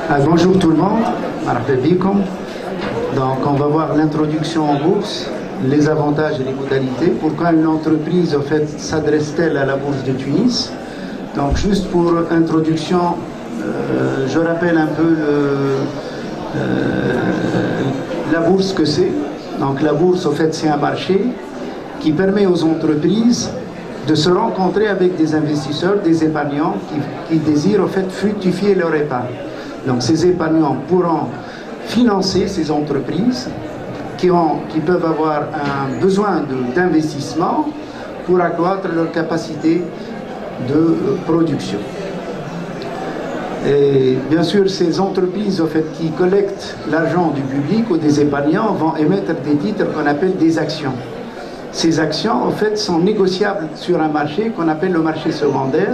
Bonjour tout le monde, marhaba bikum. Donc on va voir l'introduction en bourse, les avantages et les modalités. Pourquoi une entreprise en fait s'adresse-t-elle à la bourse de Tunis? Donc juste pour introduction, je rappelle un peu la bourse que c'est. Donc la bourse en fait c'est un marché qui permet aux entreprises de se rencontrer avec des investisseurs, des épargnants qui désirent en fait fructifier leur épargne. Donc ces épargnants pourront financer ces entreprises qui peuvent avoir un besoin d'investissement pour accroître leur capacité de production. Et bien sûr, ces entreprises en fait, qui collectent l'argent du public ou des épargnants vont émettre des titres qu'on appelle des actions. Ces actions, en fait, sont négociables sur un marché qu'on appelle le marché secondaire.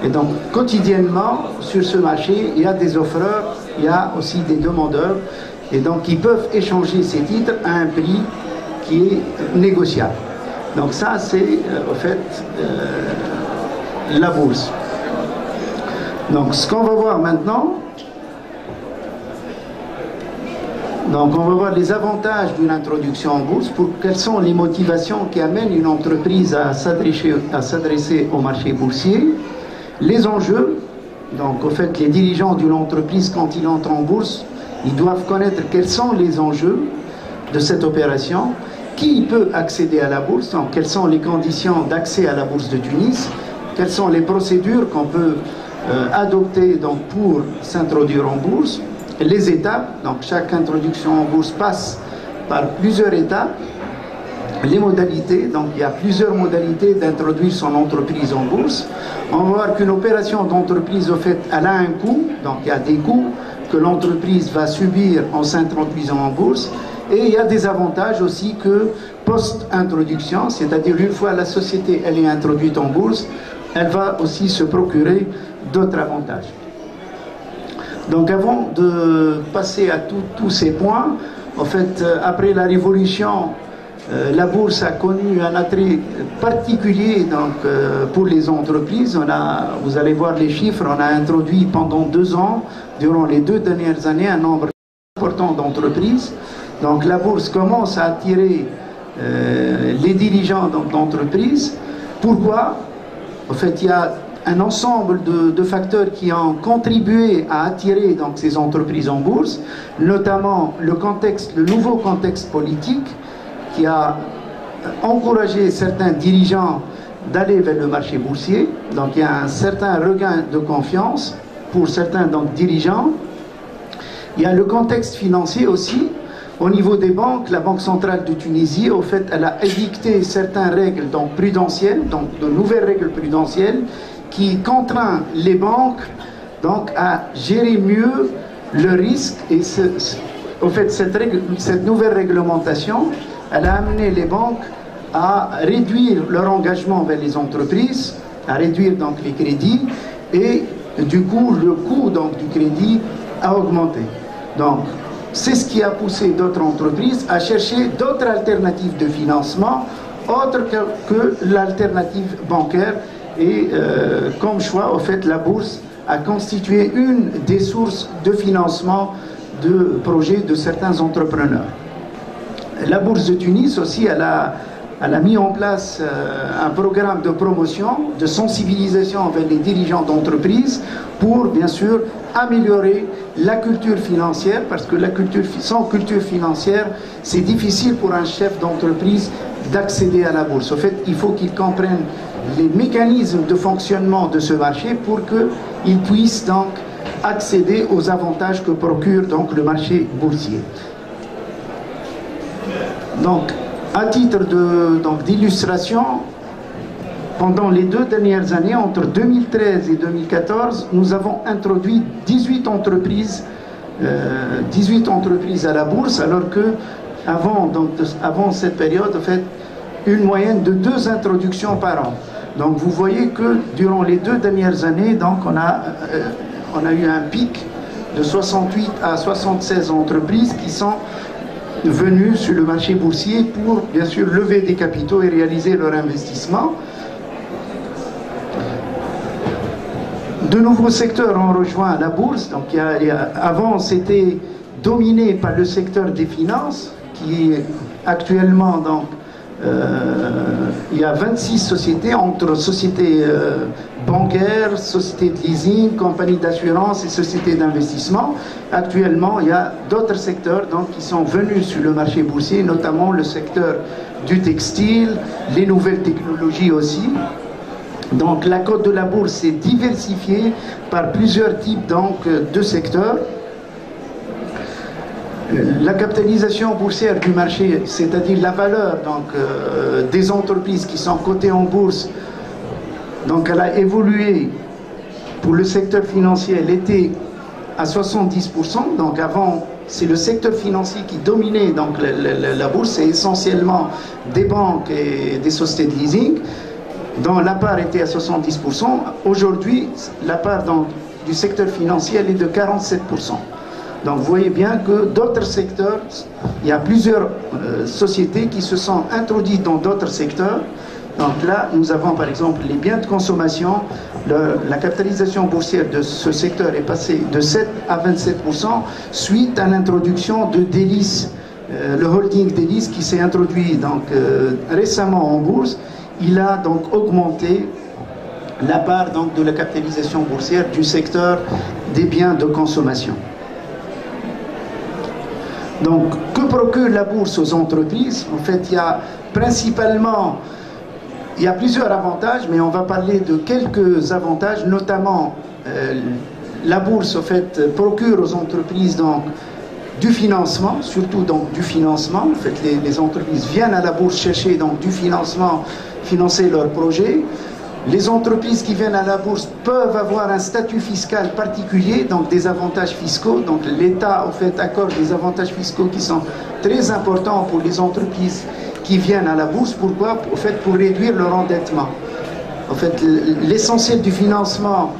Et donc, quotidiennement, sur ce marché, il y a des offreurs, il y a aussi des demandeurs. Et donc, ils peuvent échanger ces titres à un prix qui est négociable. Donc ça, c'est, en fait, la bourse. Donc, ce qu'on va voir maintenant, donc on va voir les avantages d'une introduction en bourse, quelles sont les motivations qui amènent une entreprise à s'adresser au marché boursier, les enjeux. Donc en fait les dirigeants d'une entreprise quand ils entrent en bourse, ils doivent connaître quels sont les enjeux de cette opération, qui peut accéder à la bourse, donc quelles sont les conditions d'accès à la bourse de Tunis, quelles sont les procédures qu'on peut adopter donc, pour s'introduire en bourse, les étapes, donc chaque introduction en bourse passe par plusieurs étapes, les modalités, donc il y a plusieurs modalités d'introduire son entreprise en bourse. On va voir qu'une opération d'entreprise, au fait, elle a un coût, donc il y a des coûts que l'entreprise va subir en s'introduisant en bourse, et il y a des avantages aussi que post-introduction, c'est-à-dire une fois la société elle est introduite en bourse, elle va aussi se procurer d'autres avantages. Donc avant de passer à tous ces points, en fait, après la Révolution, la bourse a connu un attrait particulier donc, pour les entreprises. Vous allez voir les chiffres, on a introduit pendant 2 ans, durant les 2 dernières années, un nombre important d'entreprises. Donc la bourse commence à attirer les dirigeants d'entreprises. Pourquoi? En fait, il y a un ensemble de facteurs qui ont contribué à attirer donc, ces entreprises en bourse, notamment le nouveau contexte politique qui a encouragé certains dirigeants d'aller vers le marché boursier. Donc il y a un certain regain de confiance pour certains donc, dirigeants. Il y a le contexte financier aussi. Au niveau des banques, la Banque centrale de Tunisie, au fait, elle a édicté certaines règles donc, prudentielles, donc de nouvelles règles prudentielles, qui contraint les banques donc, à gérer mieux le risque. Et au fait, cette nouvelle réglementation, elle a amené les banques à réduire leur engagement vers les entreprises, à réduire donc les crédits, et du coup, le coût donc, du crédit a augmenté. Donc, c'est ce qui a poussé d'autres entreprises à chercher d'autres alternatives de financement, autres que l'alternative bancaire. Et comme choix, au fait, la bourse a constitué une des sources de financement de projets de certains entrepreneurs. La bourse de Tunis aussi, elle a mis en place un programme de promotion, de sensibilisation envers les dirigeants d'entreprises pour, bien sûr, améliorer la culture financière, parce que sans culture financière, c'est difficile pour un chef d'entreprise d'accéder à la bourse. En fait, il faut qu'il comprenne les mécanismes de fonctionnement de ce marché pour qu'il puisse donc accéder aux avantages que procure donc le marché boursier. Donc, à titre d'illustration, pendant les 2 dernières années, entre 2013 et 2014, nous avons introduit 18 entreprises à la bourse, alors que avant cette période, en fait, une moyenne de 2 introductions par an. Donc vous voyez que durant les 2 dernières années, donc, on a eu un pic de 68 à 76 entreprises qui sont venues sur le marché boursier pour, bien sûr, lever des capitaux et réaliser leur investissement. De nouveaux secteurs ont rejoint la bourse. Donc, avant, c'était dominé par le secteur des finances, qui est actuellement, donc, il y a 26 sociétés, entre sociétés bancaires, sociétés de leasing, compagnies d'assurance et sociétés d'investissement. Actuellement, il y a d'autres secteurs donc, qui sont venus sur le marché boursier, notamment le secteur du textile, les nouvelles technologies aussi. Donc la cote de la bourse est diversifiée par plusieurs types donc, de secteurs. La capitalisation boursière du marché, c'est-à-dire la valeur donc, des entreprises qui sont cotées en bourse, donc elle a évolué pour le secteur financier, elle était à 70%. Donc avant, c'est le secteur financier qui dominait donc, la bourse, c'est essentiellement des banques et des sociétés de leasing, dont la part était à 70%. Aujourd'hui, la part donc, du secteur financier elle est de 47%. Donc vous voyez bien que d'autres secteurs, il y a plusieurs sociétés qui se sont introduites dans d'autres secteurs. Donc là, nous avons par exemple les biens de consommation. La capitalisation boursière de ce secteur est passée de 7 à 27% suite à l'introduction de Delis, le holding Delis qui s'est introduit donc, récemment en bourse. Il a donc augmenté la part donc, de la capitalisation boursière du secteur des biens de consommation. Donc, que procure la bourse aux entreprises? En fait, il y a principalement, il y a plusieurs avantages, mais on va parler de quelques avantages, notamment la bourse, en fait, procure aux entreprises donc, du financement, surtout donc du financement. En fait, les entreprises viennent à la bourse chercher donc du financement, financer leurs projets. Les entreprises qui viennent à la bourse peuvent avoir un statut fiscal particulier, donc des avantages fiscaux. Donc l'État, en fait, accorde des avantages fiscaux qui sont très importants pour les entreprises qui viennent à la bourse. Pourquoi? En fait, pour réduire leur endettement. En fait, l'essentiel du financement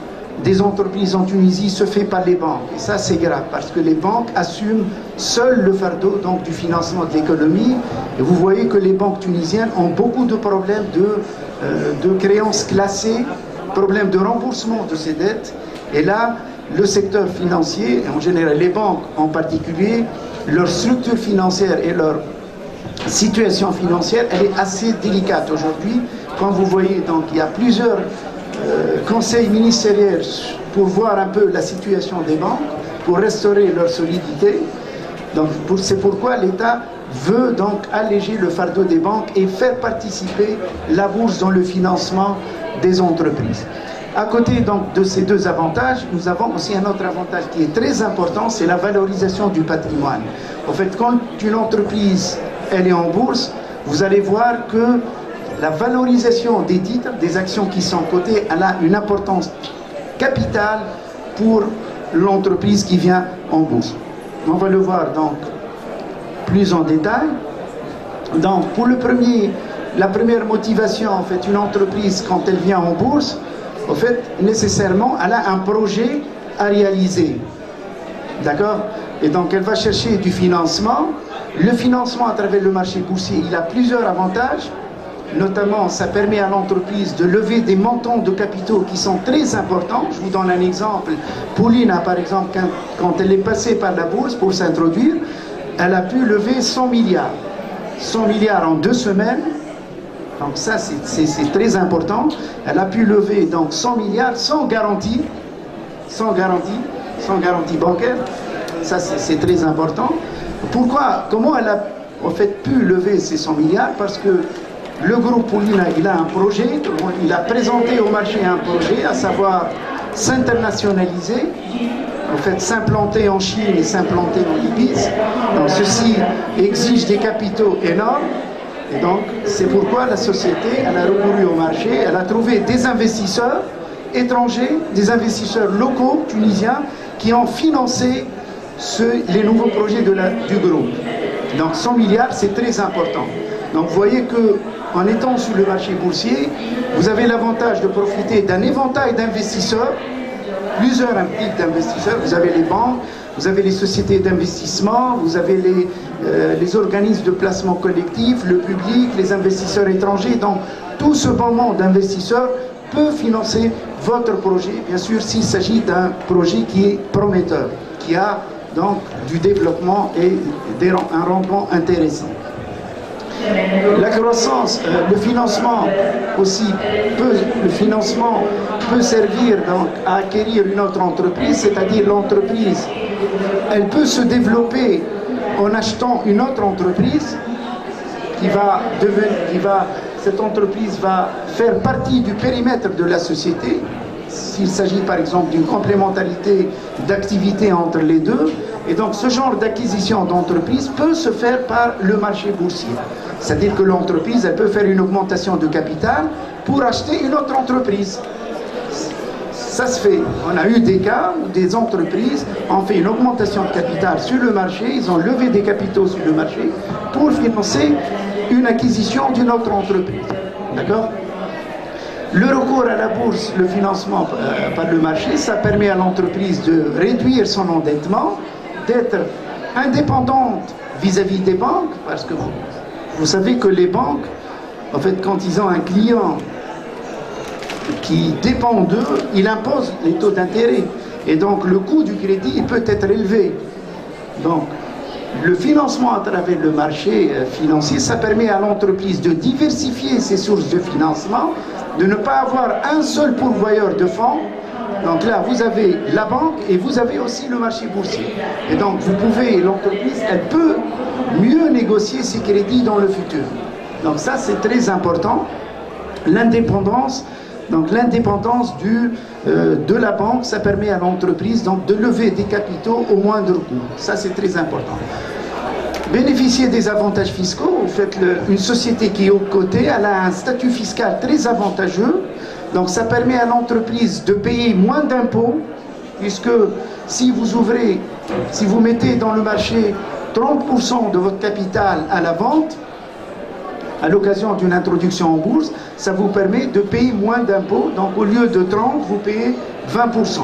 des entreprises en Tunisie se fait par les banques. Et ça, c'est grave, parce que les banques assument seules le fardeau donc, du financement de l'économie. Et vous voyez que les banques tunisiennes ont beaucoup de problèmes de créances classées, problèmes de remboursement de ces dettes. Et là, le secteur financier, et en général les banques en particulier, leur structure financière et leur situation financière, elle est assez délicate aujourd'hui. Quand vous voyez, donc, il y a plusieurs conseils ministériels pour voir un peu la situation des banques, pour restaurer leur solidité. Donc, c'est pourquoi l'État veut donc alléger le fardeau des banques et faire participer la bourse dans le financement des entreprises. À côté donc de ces deux avantages, nous avons aussi un autre avantage qui est très important, c'est la valorisation du patrimoine. En fait, quand une entreprise elle est en bourse, vous allez voir que la valorisation des titres, des actions qui sont cotées, elle a une importance capitale pour l'entreprise qui vient en bourse. On va le voir donc plus en détail. Donc pour la première motivation, en fait, une entreprise quand elle vient en bourse, en fait, nécessairement, elle a un projet à réaliser. D'accord? Et donc elle va chercher du financement. Le financement à travers le marché boursier, il a plusieurs avantages. Notamment, ça permet à l'entreprise de lever des montants de capitaux qui sont très importants. Je vous donne un exemple. Paulina, par exemple, quand elle est passée par la bourse pour s'introduire, elle a pu lever 100 milliards. 100 milliards en 2 semaines. Donc ça, c'est très important. Elle a pu lever donc 100 milliards sans garantie. Sans garantie bancaire. Ça, c'est très important. Pourquoi? Comment elle a en fait pu lever ces 100 milliards? Parce que le groupe Paulina, il a un projet, il a présenté au marché un projet, à savoir s'internationaliser, en fait s'implanter en Chine et s'implanter en Libye. Donc ceci exige des capitaux énormes, et donc c'est pourquoi la société, elle a recouru au marché, elle a trouvé des investisseurs étrangers, des investisseurs locaux, tunisiens, qui ont financé les nouveaux projets du groupe. Donc 100 milliards, c'est très important. Donc vous voyez que en étant sur le marché boursier, vous avez l'avantage de profiter d'un éventail d'investisseurs, plusieurs types d'investisseurs. Vous avez les banques, vous avez les sociétés d'investissement, vous avez les organismes de placement collectif, le public, les investisseurs étrangers. Donc tout ce bon nombre d'investisseurs peut financer votre projet, bien sûr, s'il s'agit d'un projet qui est prometteur, qui a donc du développement et un rendement intéressant. La croissance, le financement aussi, le financement peut servir donc à acquérir une autre entreprise, c'est-à-dire l'entreprise, elle peut se développer en achetant une autre entreprise cette entreprise va faire partie du périmètre de la société, s'il s'agit par exemple d'une complémentarité d'activités entre les deux. Et donc ce genre d'acquisition d'entreprise peut se faire par le marché boursier. C'est-à-dire que l'entreprise, elle peut faire une augmentation de capital pour acheter une autre entreprise. Ça se fait. On a eu des cas où des entreprises ont fait une augmentation de capital sur le marché, ils ont levé des capitaux sur le marché pour financer une acquisition d'une autre entreprise. D'accord ? Le recours à la bourse, le financement par le marché, ça permet à l'entreprise de réduire son endettement, d'être indépendante vis-à-vis des banques, parce que vous savez que les banques, en fait, quand ils ont un client qui dépend d'eux, ils imposent les taux d'intérêt. Et donc, le coût du crédit il peut être élevé. Donc, le financement à travers le marché financier, ça permet à l'entreprise de diversifier ses sources de financement, de ne pas avoir un seul pourvoyeur de fonds. Donc là, vous avez la banque et vous avez aussi le marché boursier. Et donc, l'entreprise, elle peut mieux négocier ses crédits dans le futur. Donc ça, c'est très important. L'indépendance, donc l'indépendance de la banque, ça permet à l'entreprise donc de lever des capitaux au moindre coût. Ça, c'est très important. Bénéficier des avantages fiscaux, vous faites une société qui est aux côtés, elle a un statut fiscal très avantageux. Donc ça permet à l'entreprise de payer moins d'impôts, puisque si vous mettez dans le marché 30% de votre capital à la vente, à l'occasion d'une introduction en bourse, ça vous permet de payer moins d'impôts. Donc au lieu de 30, vous payez 20%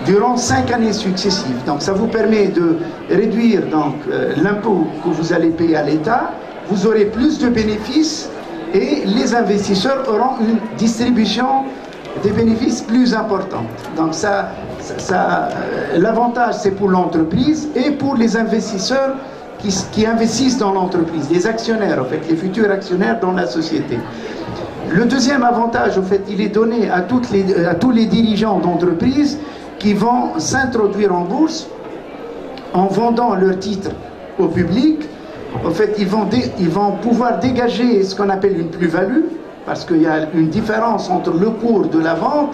durant 5 années successives. Donc ça vous permet de réduire l'impôt que vous allez payer à l'État, vous aurez plus de bénéfices et les investisseurs auront une distribution des bénéfices plus importante. Donc l'avantage c'est pour l'entreprise et pour les investisseurs qui investissent dans l'entreprise, les actionnaires en fait, les futurs actionnaires dans la société. Le deuxième avantage, en fait, il est donné à tous les dirigeants d'entreprise qui vont s'introduire en bourse en vendant leurs titres au public. En fait, ils vont pouvoir dégager ce qu'on appelle une plus-value, parce qu'il y a une différence entre le cours de la vente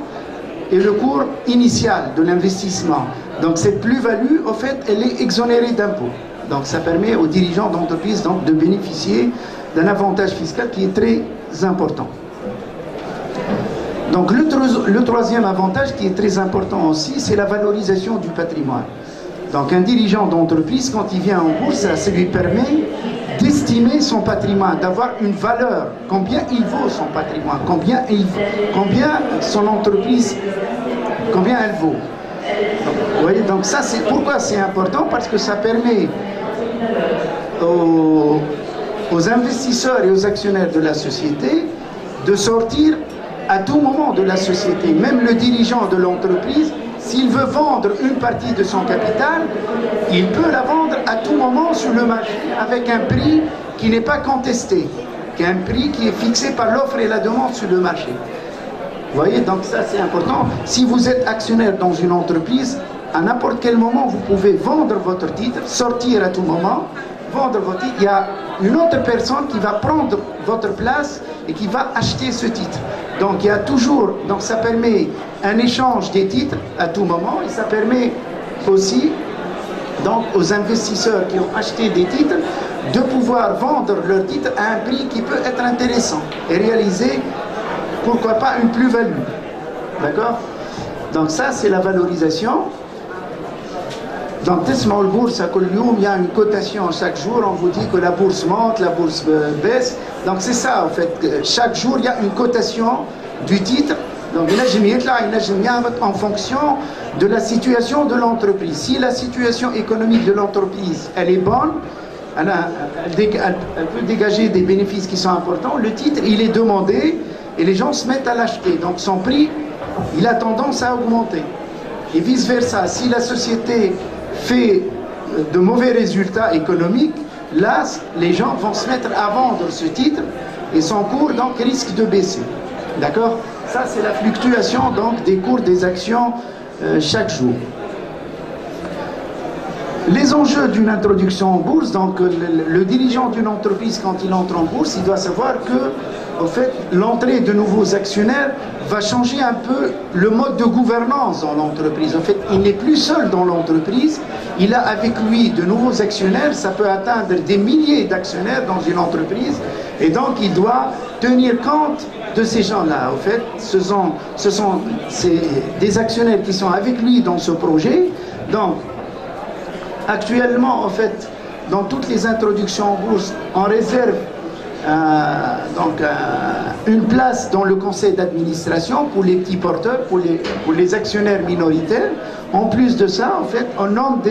et le cours initial de l'investissement. Donc cette plus-value, en fait, elle est exonérée d'impôts. Donc ça permet aux dirigeants d'entreprise de bénéficier d'un avantage fiscal qui est très important. Donc le troisième avantage qui est très important aussi, c'est la valorisation du patrimoine. Donc un dirigeant d'entreprise, quand il vient en bourse, ça lui permet d'estimer son patrimoine, d'avoir une valeur, combien il vaut son patrimoine, combien son entreprise, combien elle vaut. Donc, vous voyez, donc ça, c'est pourquoi c'est important, parce que ça permet aux investisseurs et aux actionnaires de la société de sortir à tout moment de la société. Même le dirigeant de l'entreprise, s'il veut vendre une partie de son capital, il peut la vendre à tout moment sur le marché avec un prix qui n'est pas contesté, qui est un prix qui est fixé par l'offre et la demande sur le marché. Vous voyez, donc ça c'est important. Si vous êtes actionnaire dans une entreprise, à n'importe quel moment, vous pouvez vendre votre titre, sortir à tout moment, vendre votre titre. Il y a une autre personne qui va prendre votre place et qui va acheter ce titre. Donc il y a toujours, donc ça permet un échange des titres à tout moment et ça permet aussi donc aux investisseurs qui ont acheté des titres de pouvoir vendre leurs titres à un prix qui peut être intéressant et réaliser, pourquoi pas, une plus-value. D'accord? Donc ça c'est la valorisation. Dans Tesma al-Bourse à Kolyoum, il y a une cotation chaque jour, on vous dit que la bourse monte, la bourse baisse. Donc c'est ça en fait, chaque jour il y a une cotation du titre. Donc en fonction de la situation de l'entreprise. Si la situation économique de l'entreprise elle est bonne, elle peut dégager des bénéfices qui sont importants, le titre il est demandé et les gens se mettent à l'acheter. Donc son prix il a tendance à augmenter. Et vice-versa, si la société fait de mauvais résultats économiques, là, les gens vont se mettre à vendre ce titre et son cours donc risque de baisser. D'accord? Ça, c'est la fluctuation donc des cours des actions chaque jour. Les enjeux d'une introduction en bourse, donc le dirigeant d'une entreprise, quand il entre en bourse, il doit savoir que, en fait, l'entrée de nouveaux actionnaires va changer un peu le mode de gouvernance dans l'entreprise. En fait, il n'est plus seul dans l'entreprise, il a avec lui de nouveaux actionnaires, ça peut atteindre des milliers d'actionnaires dans une entreprise, et donc il doit tenir compte de ces gens-là. En fait, ce sont des actionnaires qui sont avec lui dans ce projet. Donc, actuellement, en fait, dans toutes les introductions en bourse, on réserve une place dans le conseil d'administration pour les petits porteurs, pour les actionnaires minoritaires. En plus de ça, en fait, on nomme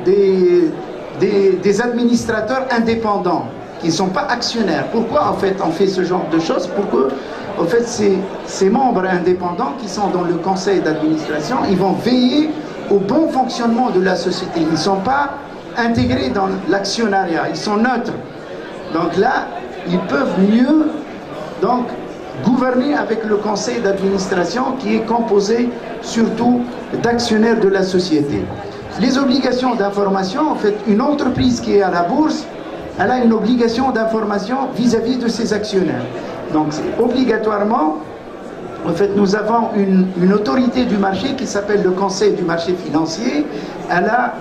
des administrateurs indépendants qui ne sont pas actionnaires. Pourquoi, en fait, on fait ce genre de choses? Pour que, en fait, ces membres indépendants qui sont dans le conseil d'administration, ils vont veiller au bon fonctionnement de la société. Ils ne sont pas intégrés dans l'actionnariat, ils sont neutres. Donc là, ils peuvent mieux donc, gouverner avec le conseil d'administration qui est composé surtout d'actionnaires de la société. Les obligations d'information, en fait, une entreprise qui est à la bourse, elle a une obligation d'information vis-à-vis de ses actionnaires. Donc obligatoirement, en fait, nous avons une autorité du marché qui s'appelle le Conseil du marché financier. Elle a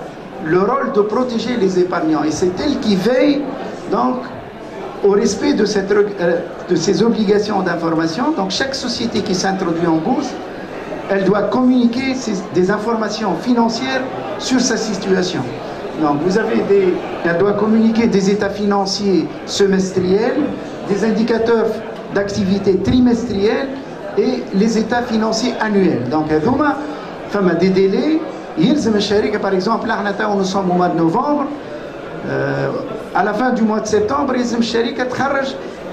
le rôle de protéger les épargnants et c'est elle qui veille donc au respect de ces obligations d'information. Donc chaque société qui s'introduit en bourse, elle doit communiquer des informations financières sur sa situation. Donc elle doit communiquer des états financiers semestriels, des indicateurs d'activité trimestriels et les états financiers annuels. Donc, il y a des délais. Par exemple, là, nous sommes au mois de novembre. À la fin du mois de septembre,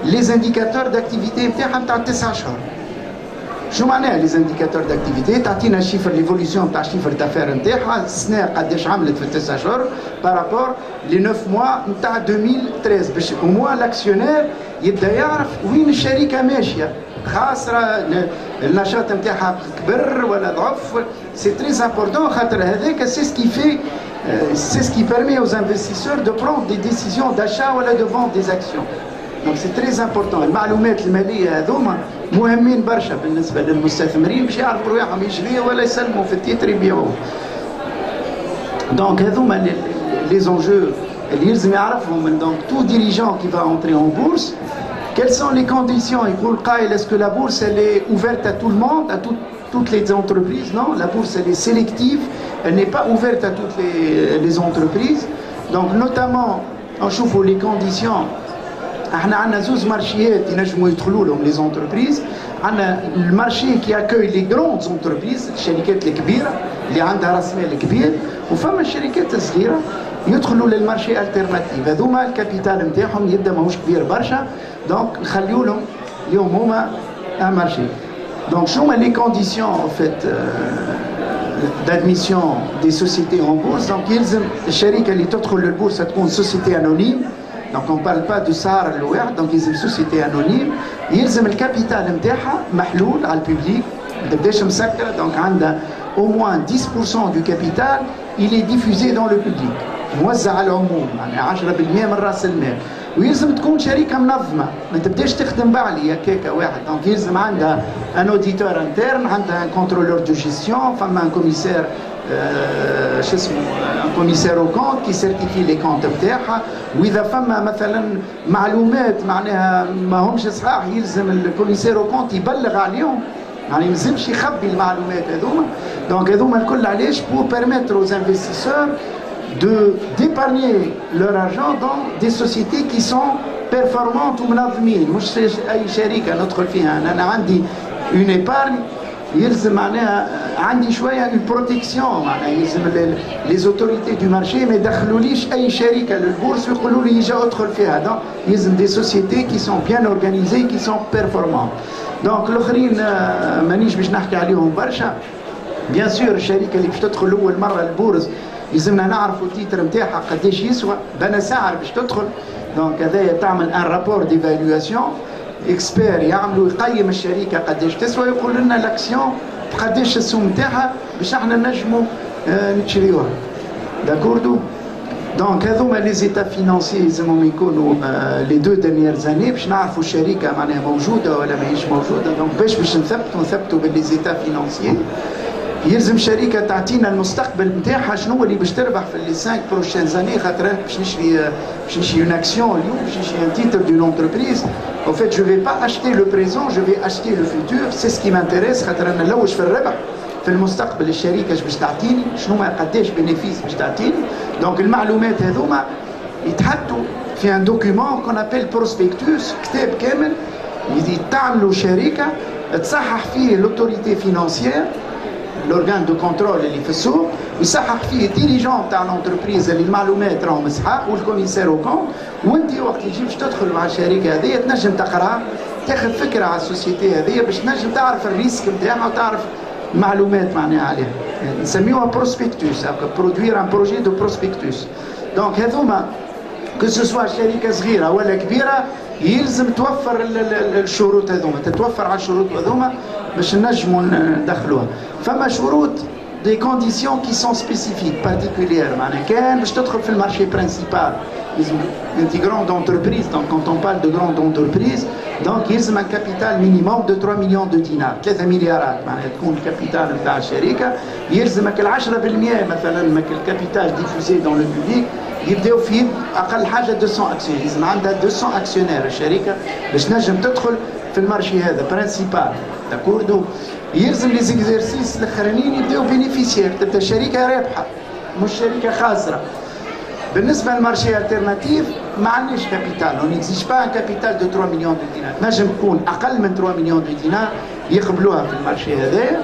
les indicateurs d'activité de 9 jours. شو معناها les indicateurs d'activité؟ تعطينا شيفر l'évolution تاع شيفر d'affaires نتاعها السنة قداش عملت في 9 شهور بارابور لي 9 mois نتاع 2013 باش au moins l'actionnaire يبدا يعرف وين الشركة ماشية خاسرة النشاط نتاعها كبر ولا ضعف. C'est très important خاطر هذاك c'est ce qui permet aux investisseurs de prendre des décisions d'achat ولا de vente des actions. Donc c'est très important. المعلومات المالية هذوما مهمين برشا بالنسبة للمستثمرين باش يعرفوا رواحهم يشريوا ولا يسلموا في التيتر يبيعوه. Donc هذوما les enjeux اللي يلزم يعرفهم. Donc tout dirigeant qui va entrer en bourse, quelles sont les conditions? يقول قائل est-ce que la bourse elle est ouverte à tout le monde, à toutes les entreprises? Non, la bourse elle est sélective, elle n'est pas ouverte à toutes les entreprises. Donc notamment on chauffe les conditions. احنا عندنا زوز مارشيات ينجموا يدخلوا لهم لي زونتربريز. عندنا المارشي كي اكوي لي جروند زونتربريز، الشركات الكبيره اللي عندها راس مال كبير، وفما الشركات الصغيره يدخلوا للمارشي التيرناتيف. هذوما الكابيتال نتاعهم يبدا ماهوش كبير برشا، دونك نخليو لهم اليوم هما ان مارشي. دونك شو هما لي كونديسيون ان فيت d'admission des sociétés en bourse؟ دونك يلزم الشركه اللي تدخل للبورصه تكون سوسيتي انونيم. Donc on ne parle pas de SAR, donc ils ont une société anonyme. Ils ont le capital محلول على الببليك. Donc au moins 10% du capital, il est diffusé dans le public. موزع على العموم، يعني 10% من راس المال. ويلزم تكون شركة منظمة، ما تبداش تخدم بعلي هكاكا واحد. Donc يلزم عندها un auditeur interne، عندها un contrôleur de gestion، فما un commissaire شو اسمه un commissaire au compte qui certifie les comptes نتاعها. واذا فما مثلا معلومات معناها ما همش صحاح يلزم الكوميسير او كونت يبلغ عليهم، يعني ما يلزمش يخبي المعلومات هذوما. دونك هذوما الكل علاش؟ pour permettre aux investisseurs d'épargner leur argent dans des sociétés qui sont performantes ومنظمين. مش اي شركه ندخل فيها انا عندي une épargne يلزم معناها عندي شويه اون بروتيكسيون معناها يلزم لي زوتوريتي دو مارشي ما يدخلوليش اي شركه للبورس ويقولوا لي يجي ادخل فيها دونك يلزم دي سوسيتي كي سون بيان اورغانيزي كي سون بيرفورمون دونك الاخرين مانيش باش نحكي عليهم برشا بيان سور الشركه اللي باش تدخل اول مره للبورس يلزمنا نعرفوا التيتر نتاعها قداش يسوى بنا سعر باش تدخل دونك هذايا تعمل ان رابور ديفالواسيون اكسبير يعملوا يقيم الشركه قداش تسوى يقول لنا الاكسيون قداش السوم نتاعها باش احنا نجموا نشريوها داكوردو دونك هذوما لي زيتا فينانسي لازمهم يكونوا لي دو دانيير زاني باش نعرفوا الشركه معناها موجوده ولا ماهيش موجوده دونك باش نثبتوا باللي زيتا فينانسي يلزم شركه تعطينا المستقبل نتاعها شنو اللي باش تربح في لي 5 بروشين زاني خاطر باش نشري اون اكسيون اليوم باش نشري ان تيتر دون انتربريز au fait je vais pas acheter le présent je vais acheter le futur c'est ce qui m'intéresse خاطر انا نلوج في الربح في المستقبل الشركه باش تعطيني شنو ما قداش بينيفيس باش تعطيني دونك المعلومات هذوما يتحطوا في ان دوكيومون كون ابل بروسبكتوس كتاب كامل تعملوا شركه تصحح فيه لوتوريتي فينانسيير لورغان دو كونترول اللي في السوق يصحح فيه الديريجون تاع لونتربريز اللي المعلومات راهم صحاح والكوميسير او كونت وانت وقت اللي تجي باش تدخل مع الشركه هذه تنجم تقراها تاخذ فكره على السوسيتي هذه باش تنجم تعرف الريسك نتاعها وتعرف معلومات معناها عليها نسميوها بروسبكتوس برودوير ان بروجي دو بروسبكتوس دونك هذوما كو سوسوا شركه صغيره ولا كبيره يلزم توفر الشروط هذوما تتوفر على الشروط هذوما باش نجموا ندخلوها فما شروط دي كونديسيون كي سون سبيسيفيك بارتيكولير معناها كان باش تدخل في المارشي برينسيبال يلزم انتي غروند انتربريز دونك كونت اون بال دو غروند انتربريز دونك يلزم ان كابيتال مينيموم دو 3 مليون دو دينار 3 مليارات معناها تكون الكابيتال نتاع الشركه يلزمك ال 10% مثلا ماك الكابيتال ديفوزي دون لو بوبليك يبداو فيه اقل حاجه 200 اكسيون لازم عندها 200 اكسيونير الشركه باش تنجم تدخل في المارشي هذا برينسيبال داكوردو يلزم لي زيكزيرسيس الاخرانيين يبداو بينيفيسيير تبدا شركه رابحه مش شركه خاسره بالنسبه للمارشي الترناتيف ما عندناش كابيتال اون اكزيج با ان كابيتال دو 3 مليون دو دينار نجم تكون اقل من 3 مليون دو دينار يقبلوها في المارشي هذايا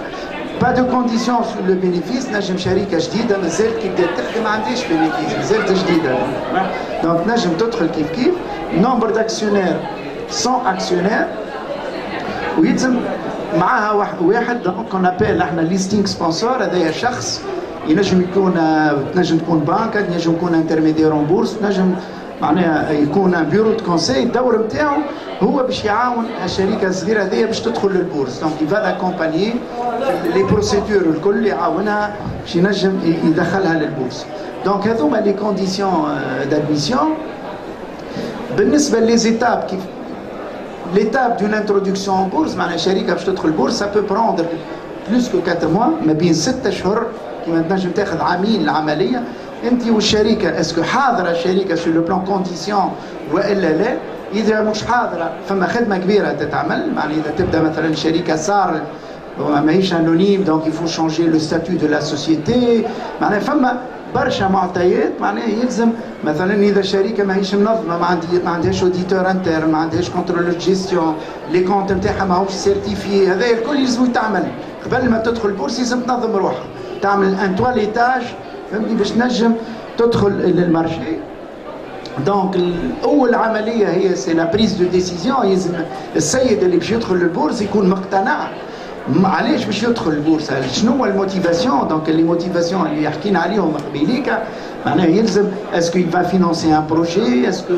با دو كونديسيون سور لو بينيفيس نجم شركه جديده مازال كي بدات تخدم ما عندهاش بينيفيس مازالت جديده دونك نجم تدخل كيف كيف نومبر داكسيونير 100 اكسيونير ويلزم معاها واحد كون ابيل احنا ليستينغ سبونسور هذايا شخص ينجم يكون تنجم تكون بنك تنجم يكون انترميدير اون بورس تنجم معناها يكون بيرو دو كونساي الدور نتاعو هو باش يعاون الشركه الصغيره هذيا باش تدخل للبورس دونك يفا اكومبانيي لي بروسيدور الكل يعاونها باش ينجم يدخلها للبورس دونك هذوما لي كونديسيون دادميسيون بالنسبه لي زيتاب كيف l'étape d'une introduction en bourse معناها شركه باش تدخل البورس ça peut prendre plus que 4 mois ما بين 6 اشهر كيما تنجم تاخذ عامين العمليه انت والشركه اسكو حاضره الشركه سو لو بلان كونديسيون والا لا اذا مش حاضره فما خدمه كبيره تتعمل معناها اذا تبدا مثلا شركه صار ماهيش انونيم دونك يفو شونجي لو ستاتيو دو لا سوسيتي معناها فما برشا معطيات معناها يلزم مثلا اذا الشركه ماهيش منظمه ما عندهاش اوديتور انترن ما عندهاش كونترولور جيستيون لي كونت نتاعها ماهوش سيرتيفي هذا الكل يلزم يتعمل قبل ما تدخل البورس لازم تنظم روحها تعمل ان تواليتاج فهمتني باش تنجم تدخل للمارشي دونك اول عمليه هي سي لا بريز دو ديسيزيون يلزم السيد اللي باش يدخل للبورس يكون مقتنع علاش باش يدخل البورصه شنو هو الموتيفاسيون دونك لي موتيفاسيون اللي حكينا عليهم قبيليك معناها يلزم اسكو يل فا فينانسي ان بروجي اسكو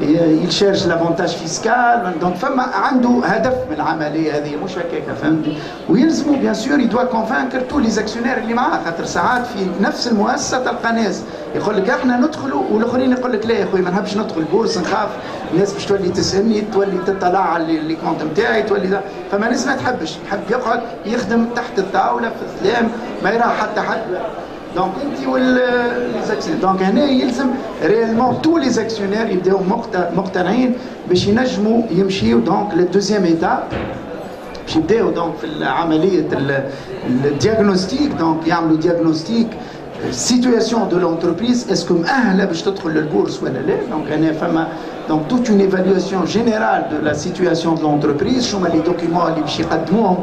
يشيرش لافونتاج فيسكال دونك فما عنده هدف من العمليه هذه مش هكاك فهمتني ويلزموا بيان سور يدوا كونفانكر تو لي زاكسيونير اللي معاه خاطر ساعات في نفس المؤسسه تلقى ناس يقول لك احنا ندخلوا والاخرين يقول لك لا يا خويا ما نحبش ندخل البورصه نخاف الناس باش تولي تسالني تولي تطلع على لي كونت نتاعي تولي ده فما ناس ما تحبش يحب يقعد يخدم تحت الطاوله في السلام ما يرى حتى حد دونك انت والزاكسيونير دونك هنا يلزم ريالمون تو لي زاكسيونير يبداو مقتنعين باش ينجموا يمشيو دونك للدوزيام ايتاب باش يبداو دونك في عمليه الدياغنوستيك دونك يعملوا دياغنوستيك situation de l'entreprise est-ce que مؤهله باش تدخل للبورس ولا لا دونك هنا فما donc toute une évaluation générale de la situation de l'entreprise شو هما لي دوكيومون اللي باش يقدموهم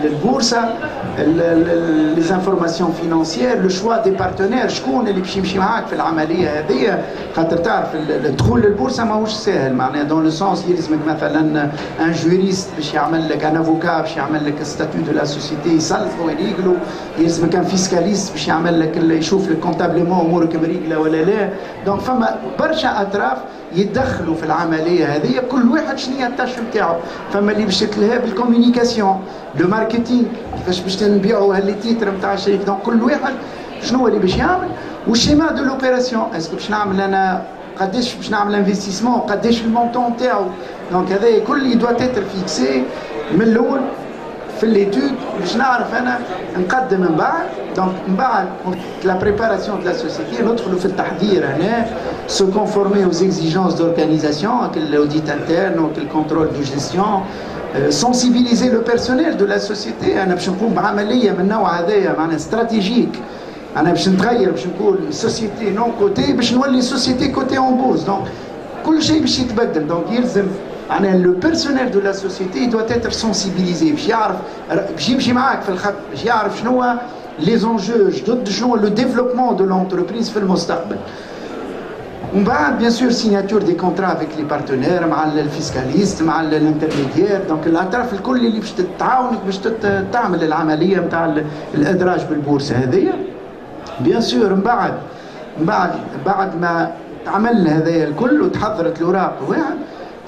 البورصه، les informations financières، le choix des partenaires، شكون اللي باش يمشي معاك في العمليه هذه. خاطر تعرف الدخول للبورصه ماهوش ساهل، معناها دون لو سونس يلزمك مثلا ان جوريست باش يعمل لك، ان افوكا باش يعمل لك ستاتيو دو لا سوسيتي يصلحوا يريقلوا، يلزمك ان فيسكاليست باش يعمل لك يشوف لك كونتابلمون امورك مريقله ولا لا. دونك فما برشا اطراف يتدخلوا في العمليه هذه، كل واحد شنو هي التاش نتاعو. فما اللي باش يتلهى بالكوميونيكاسيون، لو ماركتينغ، كيفاش باش نبيعوا هاللي تيتر نتاع الشركه. دونك كل واحد شنو هو اللي باش يعمل، والشيما دو لوبيراسيون، اسكو باش نعمل انا قداش باش نعمل انفستيسمون، قداش المونطون نتاعو. دونك هذا كل يدوا تيتر فيكسي من الاول في ليتود باش نعرف انا نقدم من بعد. دونك من بعد لا بريباراسيون دو لا سوسيتي ندخلوا في التحضير هنا، سو كونفورمي aux exigences d'organisation كالاوديت انترن وكالكونترول دو جيستيون، sensibiliser le personnel de la société. انا باش نقوم بعمليه من النوع هذايا معناها استراتيجيك، انا باش نتغير، باش نكون سوسيتي نون كوتي باش نولي سوسيتي كوتي اون بورس. دونك كل شيء باش يتبدل. دونك يلزم معناها لو بيرسونيل دو لا سوسيتي دو تيتر سونسيبيليزي، باش يعرف، باش يمشي معاك في الخط، باش يعرف شنو هو لي زونجو جدد، شنو لو ديفلوبمون دو لونتربريز في المستقبل. ومن بعد بيان سور سيناتور دي كونترا افيك لي بارتنير، مع الفيسكاليست، مع الانترميديير. دونك الاطراف الكل اللي باش تتعاونك باش تعمل العمليه نتاع الادراج بالبورصه هذيا. بيان سور من بعد ما تعمل هذايا الكل وتحضرت الاوراق واحد،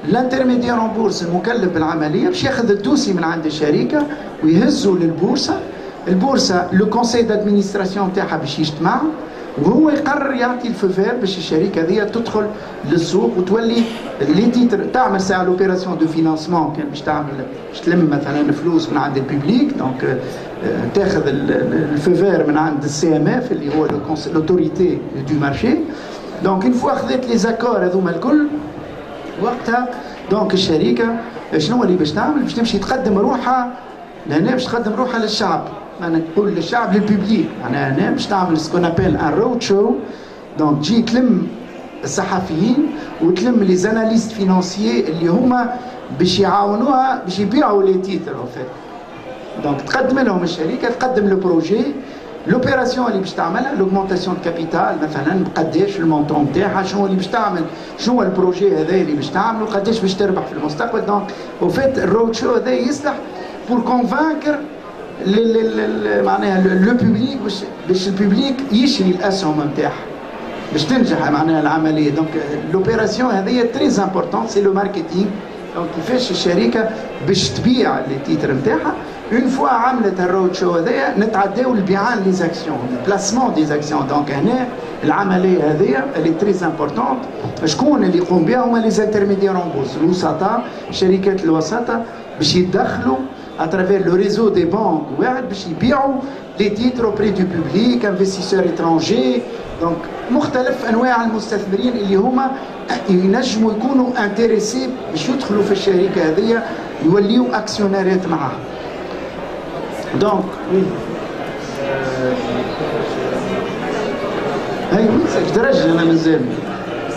الانترميديير اون بورس المكلف بالعمليه باش ياخذ الدوسي من عند الشركه ويهزه للبورصه. البورصه لو كونساي دادمينستراسيون تاعها باش يجتمع، وهو يقرر يعطي الفوفير باش الشركه هذه تدخل للسوق وتولي لي تيتر، تعمل ساعه لوبيراسيون دو فينانسمون، كان باش تلم مثلا فلوس من عند الببليك. دونك تاخذ الفوفير من عند السي ام اف اللي هو لوتوريتي دو مارشي. دونك اون فوا خذت لي زاكور هذوما الكل، وقتها دونك الشركه شنو اللي باش تعمل؟ باش تمشي تقدم روحها لهنا، باش تقدم روحها للشعب. انا نقول للشعب للببليك، انا هنا باش تعمل سكون ابيل ان رود شو. دونك تجي تلم الصحفيين وتلم لي زاناليست فينانسيي اللي هما باش يعاونوها باش يبيعوا لي تيتر او فيت. دونك تقدم لهم الشركه، تقدم لو بروجي، لوبيراسيون اللي باش تعملها، لوغمونتاسيون دو كابيتال مثلا بقداش المونطون نتاعها، شنو اللي باش تعمل، شنو البروجي هذا اللي باش تعمله، قداش باش تربح في المستقبل. دونك او فيت الرود شو هذا يصلح بور كونفانكر معناها لو بوبليك، باش البوبليك يشري الاسهم نتاعها باش تنجح معناها العمليه. دونك لوبيراسيون هذه تري امبورطون، سي لو ماركتينغ. دونك كيفاش الشركه باش تبيع لي تيتر نتاعها. اون فوا عملت الرود شو هذايا نتعداو لبيعان لي زاكسيون، بلاسمون دي زاكسيون. دونك هنا العمليه هذيا اللي تري امبورطون. شكون اللي يقوم بها؟ هما لي زانترميديير اون بورس، الوسطاء، شركات الوساطه باش يتدخلوا اترافير لو ريزو دي بانك واحد باش يبيعوا لي تيتر اوبري دو بوبليك، انفستيسور اترونجي. دونك مختلف انواع المستثمرين اللي هما ينجموا يكونوا انتريسي باش يدخلوا في الشركه هذه، يوليوا اكسيونيرات معاها. دونك هاي درج انا مازال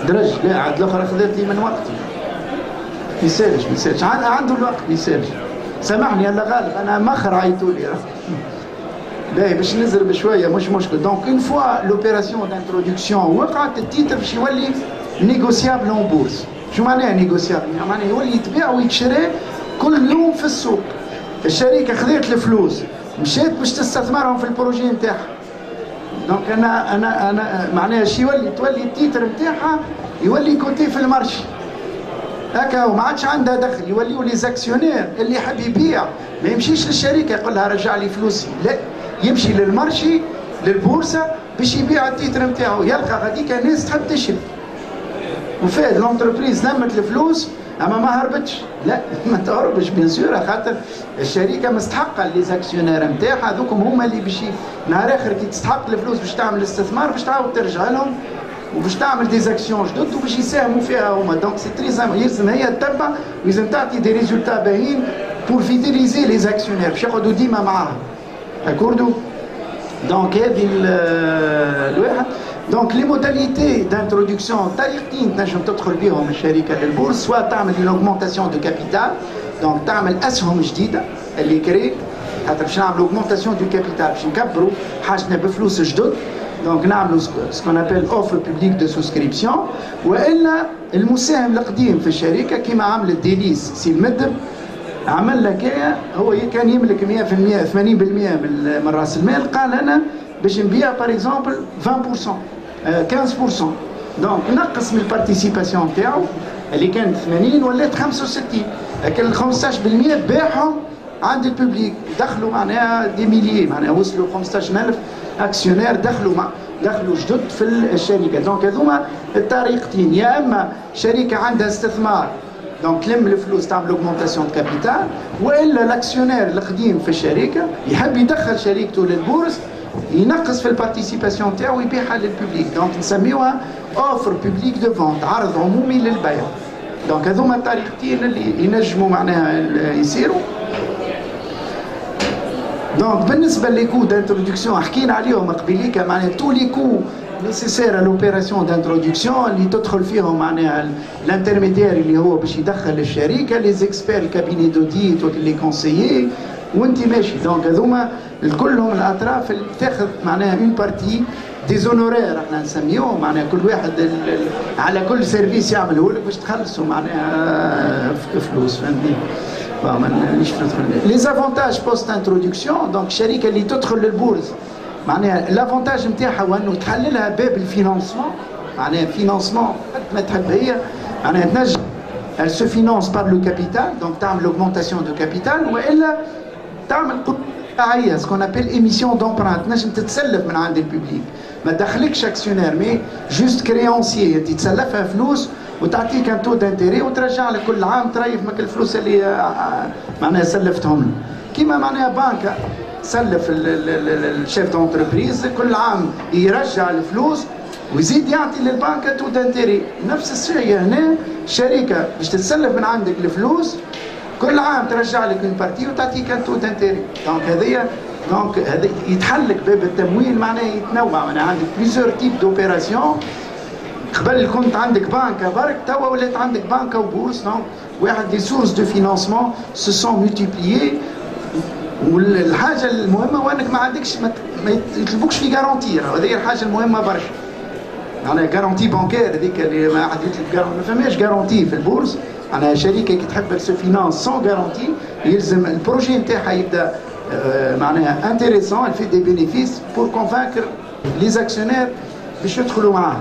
درج، لا عاد الاخرى خذت لي من وقتي. ما يسالش عنده الوقت، ما يسالش. سامحني يلا غالب انا مخر عيطوا لي. باهي باش نزل بشويه مش مشكل. دونك اون فوا لوبيراسيون دانترودكسيون وقعت، التيتر باش يولي نيغوسيابل اون بورس. شو معناها نيغوسيابل؟ معناها يولي يتباع ويتشرى كل يوم في السوق. الشركه خذت الفلوس مشات باش تستثمرهم في البروجي نتاعها. دونك انا معناها شي تولي التيتر نتاعها يولي كوتي في المارشي هكا، وما عادش عندها دخل. يوليوا لي زاكسيونير اللي يحب يبيع ما يمشيش للشركه يقول لها رجع لي فلوسي، لا يمشي للمارشي للبورصه باش يبيع التيتر نتاعو. يلقى غاديك ناس تحب تشري، وفاد لونتربريز لمت الفلوس اما ما هربتش. لا ما تهربش بيان سور، خاطر الشركه مستحقه لي زاكسيونير نتاعها هذوكم هما اللي باش نهار اخر كي تستحق الفلوس باش تعمل استثمار باش تعاود ترجع لهم وباش تعمل دي زاكسيون جدد وباش يساهموا فيها هما. دونك سي تري يلزم هي تتبع ويلزم تعطي دي ريزولتا باهيين بور فيديليزي لي زاكسيونير باش يقعدوا ديما معاهم. اكوردو. دونك هذه الواحد. دونك لي موداليتي دانترودكسيون طريقتين تنجم تدخل بهم الشركه للبورصه، سواء تعمل اون اوغمونتاسيون دو كابيتال، دونك تعمل اسهم جديده اللي كري خاطر باش نعملوا اوغمونتاسيون دو كابيتال باش نكبروا حاجتنا بفلوس جدد. دونك نعملوا سكون ابل اوفر بوبليك دو سوسكريبسيون. والا المساهم القديم في الشركه كما عمل الديليس سي المدب عمل لك هو كان يملك 100% 80% من راس المال، قال انا باش نبيع باغ اكزومبل 20% 15%. دونك نقص من البارتيسيباسيون تاعو اللي كانت 80 ولات 65، لكن ال 15% باعهم عند الببليك، دخلوا معناها دي ميليي، معناها وصلوا 15,000 اكسيونير دخلوا جدد في الشركه. دونك هذوما الطريقتين، يا اما شركه عندها استثمار دونك تلم الفلوس تعمل اوغمونتاسيون دو كابيتال، والا الاكسيونير القديم في الشركه يحب يدخل شركته للبورصه ينقص في البارتيسيباسيون تاعو ويبيعها للببليك. دونك نسميوها اوفر بوبليك دو فونت، عرض عمومي للبيع. دونك هذوما الطريقتين اللي ينجموا معناها يصيروا. دونك بالنسبه لي كو دانترودكسيون حكينا عليهم قبيليك، معناها تو لي كو نيسيسير لوبيراسيون دانترودكسيون اللي تدخل فيهم معناها الانترميدير اللي هو باش يدخل الشركه، لي زيكسبير الكابيني دوديت ولي كونسيي وانت ماشي. دونك هذوما كلهم الاطراف اللي تاخذ معناها اون بارتي ديزونورير احنا نسميوه، معناها كل واحد على كل سيرفيس يعمله لك باش تخلصوا معناها فلوس، فهمتني؟ مانيش ندخل لي زافونتاج بوست انترودكسيون. دونك الشركه اللي تدخل للبورصه معناها لافونتاج نتاعها هو انه تحللها باب الفينانسمون، معناها فينانسمون قد ما تحب هي معناها تنجم elle se finance par le capital، donc تعمل augmentation de capital، والا تعمل قطاعيه سكون ابل ايميسيون دومبرانت، تنجم تتسلف من عند الببليك، ما تدخلكش اكسيونير مي جوست كريونسيي، انت تسلفها فلوس وتعطيك ان تو دانتيري وترجع لك كل عام تريف ماك الفلوس اللي معناها سلفتهم له. كيما معناها بنكه سلف الشيف دونتربريز كل عام يرجع الفلوس ويزيد يعطي للبنكه تو دانتيري. نفس الشيء هنا شركه باش تتسلف من عندك الفلوس كل عام ترجع لك اون بارتي وتعطيك ان تو دانتيري. دونك دونك هذا يتحل لك باب التمويل، معناه يتنوع، معناها عندك بليزيور تيب دوبيراسيون. قبل كنت عندك بنكه برك، توا ولات عندك بنكه وبورصه، دونك واحد دي سورس دو فينانسمون سو سون مولتيبليي. والحاجه المهمه هو انك ما عندكش ما يطلبوكش في جارونتي، هذه الحاجه المهمه برشا. معناها جارونتي بانكير هذيك اللي ما عاد يطلب جارونتي، ما فماش جارونتي في البورصه. معناها شركه كي تحب سو فينانس سون جارونتي يلزم البروجي نتاعها يبدا معناها انتيريسون، elle fait des bénéfices pour convaincre les actionnaires باش يدخلوا معاها.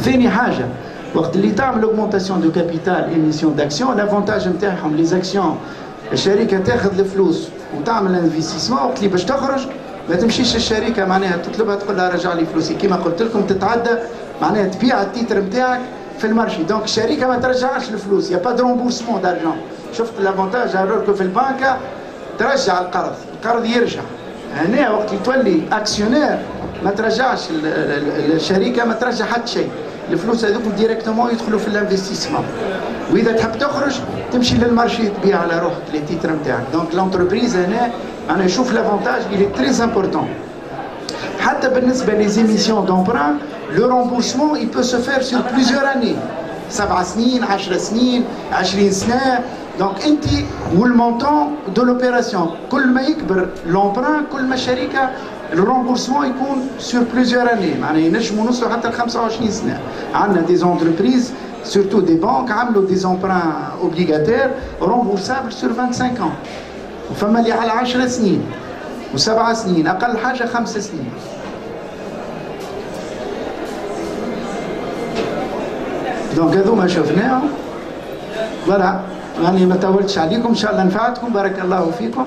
ثاني حاجه وقت اللي تعمل اوغمونتاسيون دو كابيتال ايميسيون داكسيون، لافونتاج نتاعهم لي زاكسيون الشركه تاخذ الفلوس وتعمل انفستيسمون، وقت اللي باش تخرج ما تمشيش الشركه معناها تطلبها تقول لها رجع لي فلوسي، كما قلت لكم تتعدى معناها تبيع التيتر نتاعك في المارشي. دونك الشركه ما ترجعش الفلوس، يا با دو رومبورسمون دارجون. شفت لافونتاج alors في البنكه ترجع القرض يرجع. هنا وقت اللي تولي اكسيونير ما ترجعش الشركه، ما ترجع حتى شيء، الفلوس هذوك ديريكتومون يدخلوا في الانفستيسمون. واذا تحب تخرج تمشي للمارشي تبيع على روحك لي تيتر نتاعك. دونك لونتربريز هنا انا نشوف لافونتاج اللي تري امبورتون. حتى بالنسبه لي زيميسيون دومبران لو رومبورسمون il peut se faire sur plusieurs années، 7 سنين 10 سنين 20 سنه. دونك انت والمونطون دو لوبيراسيون كل ما يكبر لومبران كل ما الشركه الرومبورسمون يكون سور بليزيور اني، معناها ينجموا نوصلوا حتى ل 25 سنه. عندنا دي زونتربريز سورتو دي بانك عملوا دي زومبران اوبليغاتير رومبورسابل سور 25 ans، وفما اللي على 10 سنين و7 سنين، اقل حاجه 5 سنين. دونك هذوما شفناهم. فوالا راني ما طولتش عليكم، ان شاء الله نفعتكم، بارك الله فيكم.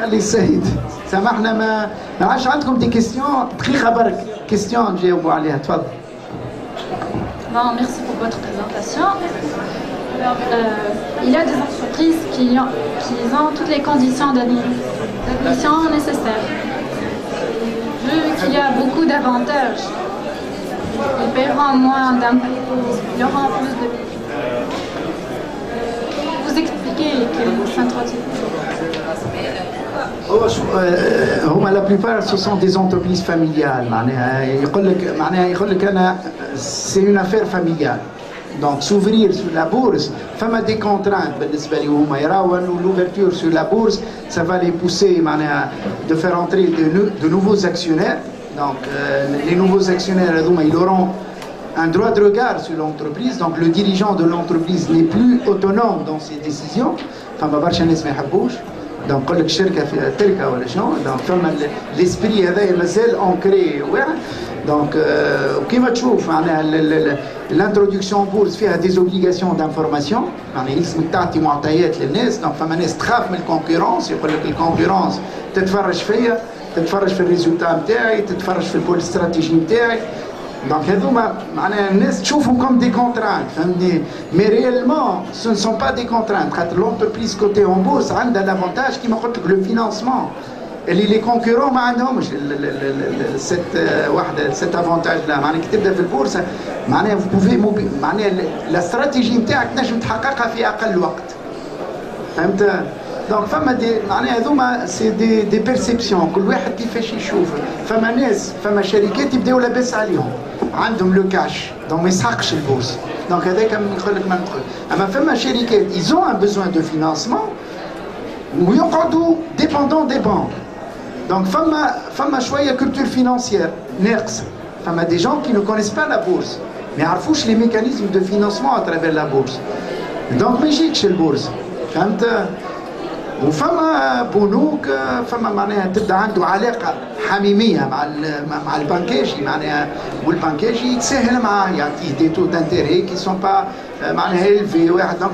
خلي السيد سامحنا ما عادش عندكم دي كيستيون دقيقه برك كيستيون نجاوبوا عليها، تفضل. Bon, merci pour votre présentation. Il y a des entreprises qui ont toutes les conditions d'admission nécessaires. Vu qu'il y a beaucoup d'avantages, ils paieront moins d'impôts, il y aura plus de... Vous expliquez que s'introduit. هما لا بليبار سو سون دي زونتربريز فاميليال، معناها يقول لك انا سي اون افير فاميليال. donc s'ouvrir sur la bourse, fama des contraintes بالنسبة لهم يراو انه l'ouverture sur la bourse ça va les pousser de faire entrer de nouveaux actionnaires. Donc les nouveaux actionnaires ils auront un droit de regard sur l'entreprise, donc le dirigeant de l'entreprise n'est plus autonome dans ses décisions. فما برشا ناس ما يحبوش دونك نقول لك الشركه فيها تلك ولا شنو دونك فما ليسبري هذا مازال اونكري واعر. دونك وكيما تشوف معناها الانترودكسيون بورس فيها دي زوبليغاسيون دانفورماسيون، يعني لازم تعطي معطيات للناس. دونك فما ناس تخاف من الكونكورونس، يقول لك الكونكورونس تتفرج فيا، تتفرج في الريزولتا نتاعي، تتفرج في البول استراتيجي نتاعي. Donc, les gens comme des contraintes, mais réellement, ce ne sont pas des contraintes. L'entreprise cotée en bourse a l'avantage qui m'apporte le financement. Et les concurrents ont cet avantage-là. Vous pouvez la stratégie donc c'est des perceptions كل واحد كيفاش يشوف. فما ناس فما شركات يبداو لاباس عليهم عندهم لو كاش دونك ما يسحقش البورصه، دونك هذاك يقول لك ما ندخل. اما فما شركات ils ont un besoin de financement ويقعدوا dépendants des banques. donc فما شويه culture financière ناقصه. فما des gens qui ne connaissent pas la bourse ما يعرفوش les mécanismes de financement à travers la bourse. donc ما يجيكش البورصه فهمت. وفما بنوك فما معناها تبدا عنده علاقه حميميه مع البنكاجي معناها، والبنكاجي يتساهل معاه يعطيه دي تو دانتيري كي سون با معناها الفي واحد. دونك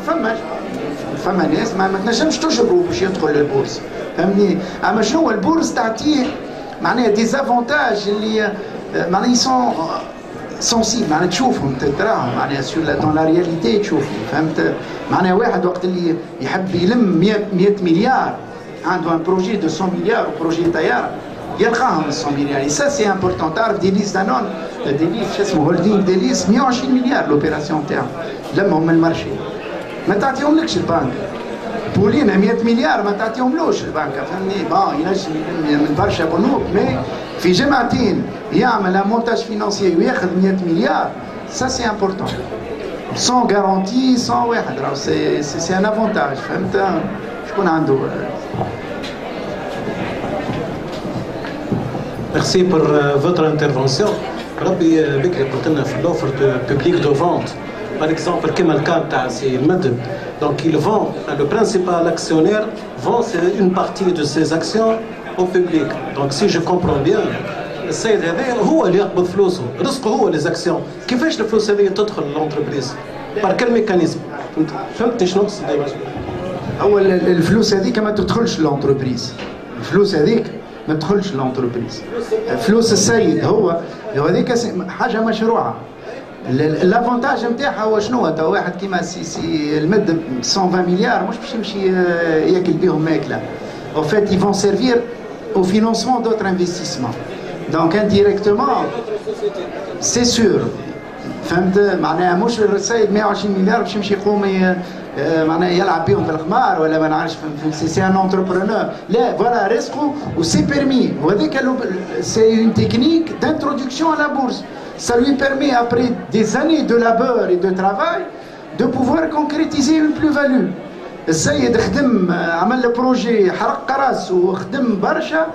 فما ناس ما تنجمش تجبروا باش يدخل للبورصه فهمني. اما شنو البورصه تعطيه معناها دي زافونتاج اللي معناها يسون سونسيبل معناها تشوفهم تراهم معناها دون لا رياليتي تشوفهم فهمت. معناها واحد وقت اللي يحب يلم 100 مليار عنده ان بروجي دو 100 مليار وبروجي طياره يلقاهم 100 مليار. اي سا سي امبورتون. تعرف ديليس دانون ديليس شو اسمه هولدينغ ديليس 120 مليار لوبيراسيون تاعهم لمهم من المارشي ما تعطيهم لكش البنك. بولينا 100 مليار ما تعطيهملوش البنك فهمني. بون ينجم من برشا بنوك مي في جمعتين يعمل ان مونتاج فينانسيي وياخذ 100 مليار. سا سي امبورتون sans garantie sans واحد راه سي ان افونتاج فهمت. شكون عنده. Merci pour votre intervention. ربي بكري قلت لنا في l'offre de public de vente par exemple كما الكاب تاع سي المدن. donc il vend le principal actionnaire vend une partie de ses actions au public. donc si je comprends bien السيد هذا هو اللي يقبض فلوسه، رزقه هو لي زاكسيون. كيفاش الفلوس هذه تدخل للونتربريز؟ بار كل ميكانيزم؟ فهمتني شنو نقصد؟ هو الفلوس هذيك ما تدخلش للونتربريز، الفلوس هذيك ما تدخلش للونتربريز. فلوس السيد هو هذيك حاجه مشروعه. الافونتاج نتاعها هو شنو؟ تو واحد كيما سي المد 120 مليار مش باش يمشي ياكل بهم ماكله. au fait ils vont servir au financement d'autres investissements. donc indirectement c'est sûr فهمت معناها مش السيد 120 مليار باش يمشي يقوم معناها يلعب بهم في القمار ولا ما نعرفش سي ان انتربرونور. لا فوالا رزقه وسي بيرمي. وهذاك سي اون تكنيك دانترودكسيون à la bourse. ça lui permet après des années de labeur et de travail de pouvoir concrétiser une plus-value. السيد خدم عمل بروجي حرق راسه وخدم برشا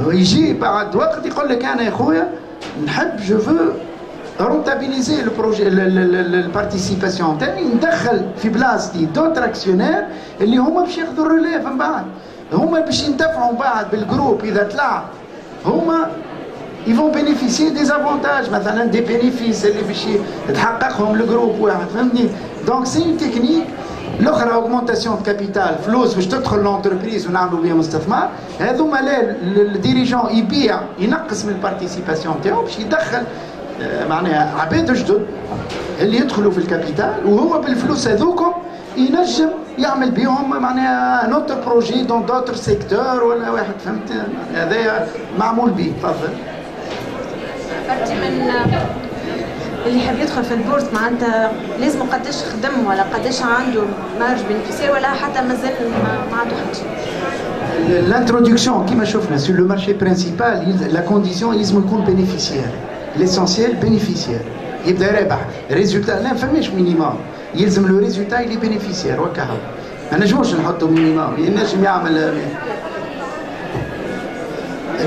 يجي بعد وقت يقول لك انا يا خويا نحب جو فو رونتابيليزي البروجي البارتيسيباسيون تاعي ندخل في بلاصتي دوتر اكسيونير اللي هما باش ياخذوا الريليف من بعد، هما باش ينتفعوا من بعد بالجروب اذا طلع هما ils vont bénéficier des avantages مثلا des bénéfices اللي باش يتحققهم الجروب واحد فهمتني. دونك سي اون تكنيك. الاخرى اوغمونتاسيون دو كابيتال فلوس باش تدخل لونتربريز ونعملوا بهم استثمار. هذوما لا الديريجون يبيع ينقص من البارتيسيباسيون تاعو باش يدخل معناها عباد جدد اللي يدخلوا في الكابيتال وهو بالفلوس هذوكم ينجم يعمل بهم معناها نوتر بروجي دون دوتر سيكتور ولا واحد فهمت. هذا معمول به. تفضل. برتي من اللي حاب يدخل في البورصه معناتها لازم قداش خدم ولا قداش عنده مارج بينيفيسير ولا حتى مازال ما عنده حاجه. الانترودكسيون كيما شفنا سور لو مارشي برينسيبال لا كونديسيون لازم يكون بينيفيسيير. ليسونسيال بينيفيسيير. يبدا رابح ريزولتا لا ما فماش مينيموم يلزم لو ريزولتا اللي بينيفيسير وكا ما نجموش نحطوا مينيموم ينجم يعمل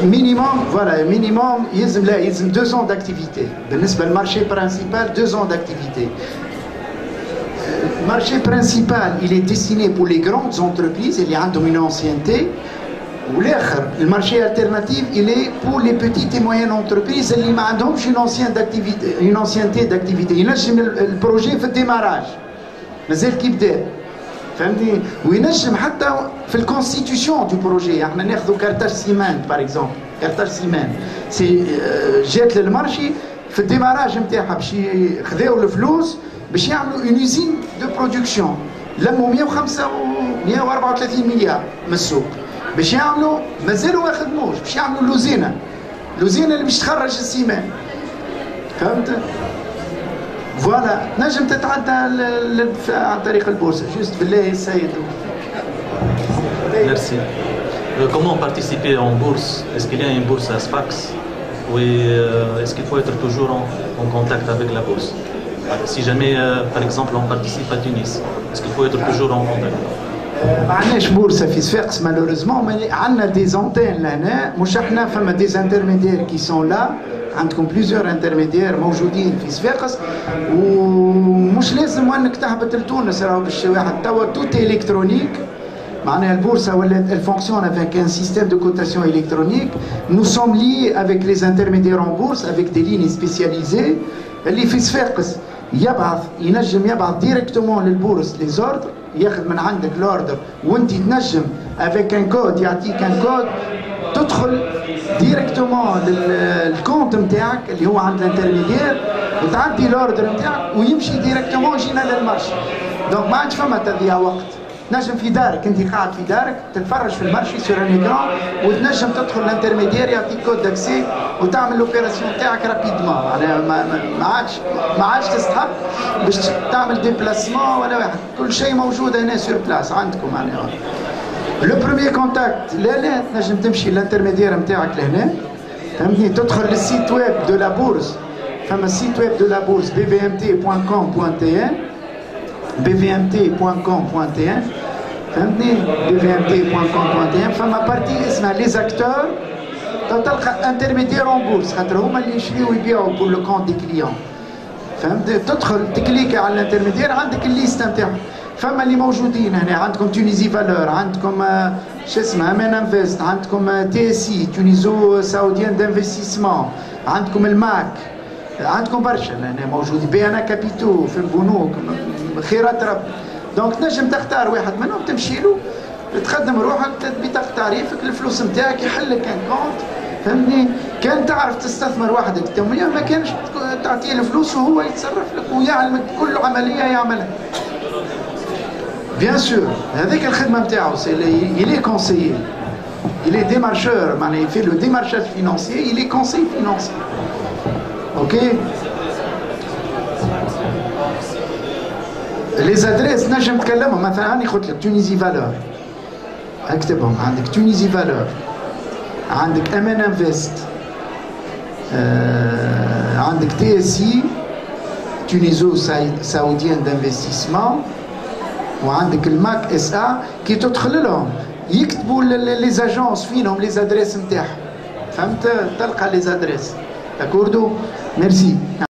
مينيموم فوالا مينيموم يلزم لا يلزم 2 ans d'activité بالنسبه للمارشي برانسيبال 2 ans d'activité. Le marché principal il est destiné pour les grandes entreprises اللي عندهم une ancienneté والاخر المارشي alternatif il est pour les petites et moyennes entreprises اللي ما عندهمش une ancienneté d'activité ينجم البروجي في الديماراج مازال كي بدا فهمتني وينجم حتى في الكونستيتيوشن دو بروجي احنا ناخذوا كارتاج سيمنت باغ اكزومبل كارتاج سيمنت سي جات للمارشي في الديماراج نتاعها باش خذاو الفلوس باش يعملوا اون يوزين دو برودكسيون لموا 134 مليار من السوق باش يعملوا مازالوا ما خدموش باش يعملوا لوزينه اللي باش تخرج السيمان فهمت فوالا نجم تتعدى عن طريق البورصه جوست بالله السيد. Merci. Comment participer en bourse? Est-ce qu'il y a une bourse à Sfax? Oui, est-ce qu'il faut être toujours en contact avec la bourse? Si jamais, par exemple, on participe à Tunis, est-ce qu'il faut être toujours en contact? ما عندناش بورصه في صفاقس مالوريزمون عندنا دي زونتين لهنا مش احنا فما دي انترميدير كي سون لا عندكم بليزيور انترميدير موجودين في صفاقس ومش لازم انك تهبط لتونس راهو باش واحد توا توت الكترونيك معناها البورصه ولات elle fonctionne avec un système de cotation électronique. Nous sommes liés avec les intermédiaires en bourse avec des lignes spécialisées اللي في صفاقس ينجم يبعث ديريكتومون للبورصه لي زوردر ياخذ من عندك الاوردر وانت تنجم افيك ان كود يعطيك ان كود تدخل ديريكتومون للكونت نتاعك اللي هو عند الانترميدير وتعدي الاوردر نتاعك ويمشي ديريكتومون يجينا للمارشي. دونك ما عادش فما تضييع وقت تنجم في دارك انت قاعد في دارك تتفرج في المارشي سور ان ايكران وتنجم تدخل الانترميدير يعطيك كود داكسي وتعمل لوبيراسيون تاعك رابيدمون معناها ما عادش تستحق باش تعمل ديبلاسمون ولا واحد كل شيء موجود هنا سور بلاس عندكم معناها. لو بروميير كونتاكت لا تنجم تمشي للانترميدير نتاعك لهنا فهمتني تدخل للسيت ويب دو لا بورس فما السيت ويب دو لا بورس bvmt.com.tn bvmt.com.tn فهمتني bvmt.com.tn فما بارتي اسمها لي زاكتور تلقى انترميدير اون بورس خاطر هما اللي يشريو ويبيعوا بور لو كونت دي كليون فهمت تدخل تكليك على الانترميدير عندك الليست نتاعهم فما اللي موجودين هنا عندكم تونيزي فالور عندكم شو اسمها امان انفست عندكم تي اس اي تونيزو سعوديان دانفستيسمون عندكم الماك عندكم برشا هنا موجودين بي انا كابيتو في البنوك خيرات رب دونك تنجم تختار واحد منهم تمشي له تقدم روحك بطاقة تعريفك الفلوس نتاعك يحل لك ان كونت فهمني كان تعرف تستثمر وحدك التمويل ما كانش تعطيه الفلوس وهو يتصرف لك ويعلمك كل عملية يعملها. بيان سور هذيك الخدمة نتاعو il est conseiller il est démarcheur معناها il fait le démarchage financier il est conseiller financier. Ok. Les adresses نجم تكلمهم مثلا أنا قلت لك تونيزي فالور اكتبهم عندك تونيزي فالور عندك امان انفست عندك تي اس اي تونيزو سعوديان دانفستيسمون وعندك الماك اس ا كي تدخل لهم يكتبوا لي زاجونس فينهم لي زادريس نتاعهم فهمت تلقى لي زادريس داكوردو ميرسي.